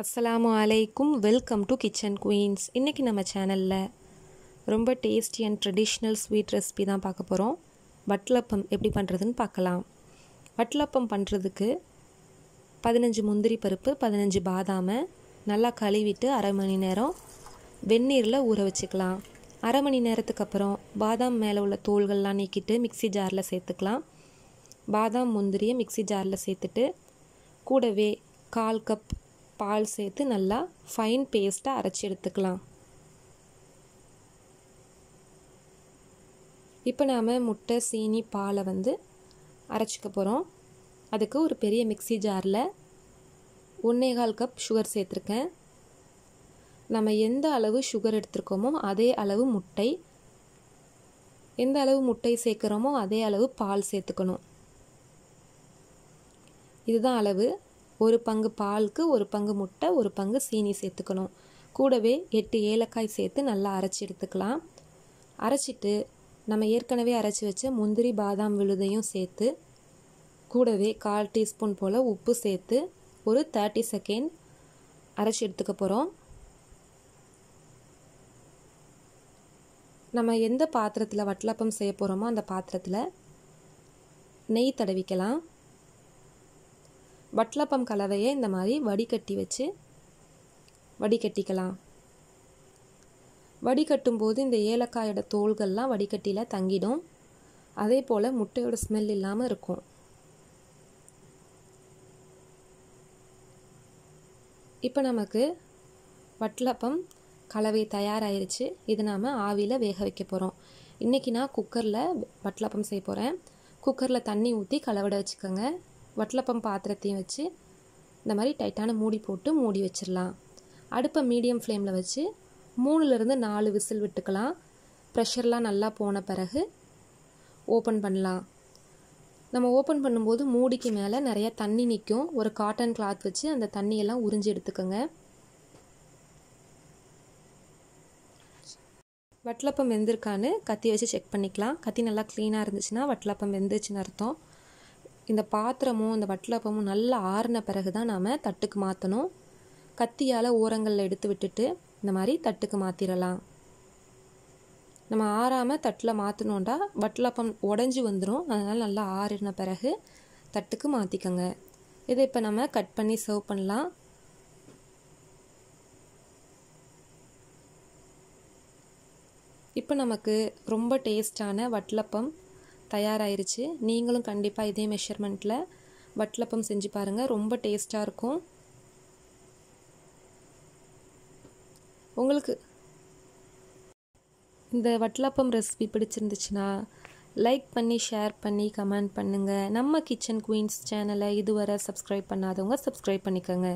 அஸ்ஸலாமு அலைக்கும். Welcome to Kitchen Queens. இன்றைக்கி நம்ம சேனலில் ரொம்ப tasty and traditional sweet recipe தான் பார்க்க போகிறோம். வட்டலப்பம் எப்படி பண்ணுறதுன்னு பார்க்கலாம். வட்டலப்பம் பண்ணுறதுக்கு 15 முந்திரி பருப்பு, 15 பாதாமை நல்லா கழுவிட்டு அரை மணி நேரம் வெந்நீரில் ஊற வச்சுக்கலாம். அரை மணி நேரத்துக்கு அப்புறம் பாதாம் மேலே உள்ள தோல்கள்லாம் நீக்கிட்டு மிக்சி ஜாரில் சேர்த்துக்கலாம். பாதாம் முந்திரியை மிக்சி ஜாரில் சேர்த்துட்டு கூடவே 1/4 கப் பால் சேர்த்து நல்லா ஃபைன் பேஸ்ட்டாக அரைச்சி எடுத்துக்கலாம். இப்போ நாம் முட்டை, சீனி, பாலை அரைச்சிக்க போகிறோம். அதுக்கு ஒரு பெரிய மிக்சி ஜாரில் 1/4 கப் சுகர் சேர்த்துருக்கேன். நம்ம எந்த அளவு சுகர் எடுத்துருக்கோமோ அதே அளவு முட்டை, எந்த அளவு முட்டை சேர்க்குறோமோ அதே அளவு பால் சேர்த்துக்கணும். இதுதான் அளவு. 1 பங்கு பாலுக்கு 1 பங்கு முட்டை, 1 பங்கு சீனி சேர்த்துக்கணும். கூடவே 8 ஏலக்காய் சேர்த்து நல்லா அரைச்சி எடுத்துக்கலாம். அரைச்சிட்டு நம்ம ஏற்கனவே அரைச்சி வச்ச முந்திரி, பாதாம் விழுதையும் சேர்த்து கூடவே 1/4 டீஸ்பூன் போல் உப்பு சேர்த்து ஒரு 30 செகண்ட் அரைச்சி எடுத்துக்க போகிறோம். நம்ம எந்த பாத்திரத்தில் வட்டலப்பம் செய்ய போகிறோமோ அந்த பாத்திரத்தில் நெய் தடவிக்கலாம். வட்டலப்பம் கலவையை இந்த மாதிரி வடிகட்டி வச்சு வடிகட்டிக்கலாம். வடிகட்டும் போது இந்த ஏலக்காயோட தோல்கள்லாம் வடிகட்டியில் தங்கிடும். அதே போல் முட்டையோட ஸ்மெல் இல்லாமல் இருக்கும். இப்போ நமக்கு வட்டலப்பம் கலவை தயாராகிருச்சு. இது நாம் ஆவியில் வேக வைக்க போகிறோம். இன்றைக்கி நான் குக்கரில் வட்டலப்பம் செய்ய போகிறேன். குக்கரில் தண்ணி ஊற்றி கலவிட வச்சுக்கோங்க. வட்டலப்பம் பாத்திரத்தையும் வச்சு இந்த மாதிரி டைட்டான மூடி போட்டு மூடி வச்சிடலாம். அடுப்பை மீடியம் ஃப்ளேமில் வச்சு 3லிருந்து 4 விசில் விட்டுக்கலாம். ப்ரெஷர்லாம் நல்லா போன பிறகு ஓப்பன் பண்ணலாம். நம்ம ஓப்பன் பண்ணும்போது மூடிக்கு மேலே நிறையா தண்ணி நிற்கும். ஒரு காட்டன் கிளாத் வச்சு அந்த தண்ணியெல்லாம் உறிஞ்சி எடுத்துக்கோங்க. வட்டலப்பம் வெந்திருக்கான்னு கத்தி வச்சு செக் பண்ணிக்கலாம். கத்தி நல்லா க்ளீனாக இருந்துச்சுன்னா வட்டலப்பம் வெந்துச்சுன்னு அர்த்தம். இந்த பாத்திரமும் இந்த வட்டலப்பமும் நல்லா ஆறின பிறகு தான் நாம் தட்டுக்கு மாற்றணும். கத்தியால் ஓரங்களில் எடுத்து விட்டுட்டு இந்த மாதிரி தட்டுக்கு மாற்றிடலாம். நம்ம ஆறாமல் தட்டில் மாற்றினோண்டா வட்டலப்பம் உடஞ்சி வந்துடும். அதனால் நல்லா ஆறின பிறகு தட்டுக்கு மாற்றிக்கோங்க. இதை இப்போ நம்ம கட் பண்ணி சர்வ் பண்ணலாம். இப்போ நமக்கு ரொம்ப டேஸ்டான வட்டலப்பம் தயாராகிருச்சு. நீங்களும் கண்டிப்பாக இதே மெஷர்மெண்ட்டில் வட்டலப்பம் செஞ்சு பாருங்கள். ரொம்ப டேஸ்ட்டாக இருக்கும். உங்களுக்கு இந்த வட்டலப்பம் ரெசிபி பிடிச்சிருந்துச்சுன்னா லைக் பண்ணி, ஷேர் பண்ணி, கமெண்ட் பண்ணுங்கள். நம்ம கிச்சன் குயின்ஸ் சேனலை இதுவரை சப்ஸ்கிரைப் பண்ணாதவங்க சப்ஸ்கிரைப் பண்ணிக்கோங்க.